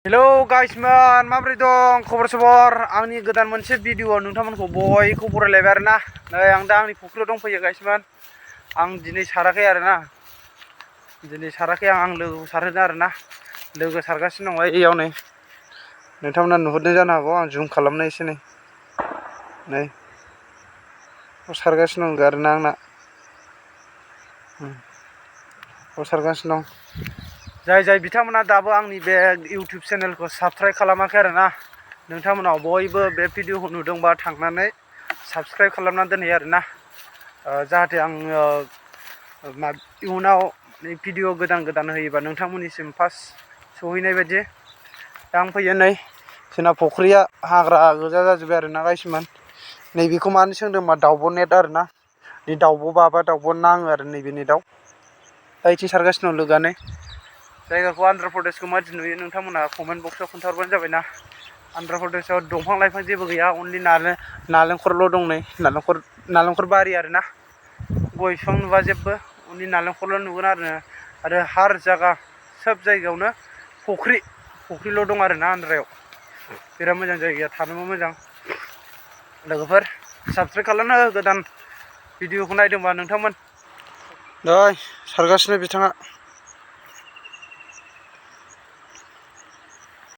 hello गाइसमोन माबोरै दं खबर सबर आंनि गोदान मोनसे भिडिअ नोंथांमोनखौ बयखौ बरायलायबाय आरोना नै आं दा आंनि फुख्रियाव दंफैयो गाइसमोन आं दिनै साराखै आरोना दिनै साराखै आं लोगोखौ सारहोदों आरोना लोगो सारगासिनो दं एयाव नै नोंथांमोना नुहुरदों जानो हागौ आं जुम खालामनो एसे नै सारगासिनो दं आरोना आंना सारगासिनो दं जाय बिथांमोना दाबो आंनि बे इउटिउब चेनेलखौ साबस्क्राइब खालामाखै आरोना नोंथांमोनाव बयबो बे भिडिअखौ नुदोंबा थांनानै साबस्क्राइब खालामनानै दोनहैयो आरोना जाहाथे आं इयुनाव भिडिअ गोदान होयोबा नोंथांमोननिसिम फार्स्ट सहैनाय बायदि दा आं फैयो नै जोंना फुख्रिया हाग्रा गोजा जाजोब्बाय आरोना गाइसमोन नैबेखौ मानो सोंदों होनबा दाउब' नेट आरोना बे दाउब' बाबा दाउब' नाङो आरो नैबे नेटआव दा इथिं सारगासिनो दं लोगोआनो जायगाखौ आन्ध्र प्रदेशखौ मादि नुयो नोंथांमोना कमेन्ट बक्सआव खोन्थाहरबानो जाबायना आन्ध्र प्रदेशआव दंफां लाइफां जेबो गैया अनलि नालेंखरल' दं नै नालेंखर बारि आरोना गय बिफां नुबा जेबो अनलि नालेंखरल' नुगोन आरो हार जागा सोब जायगायावनो फुख्रिल' दं आरोना आन्ध्रायाव बिराद मोजां जायगाया थानोबो मोजां लोगोफोर साबस्क्राइब खालामनो गोदान भिडिअखौ नायदोंबा नोंथांमोन नै सारगासिनो बिथाङा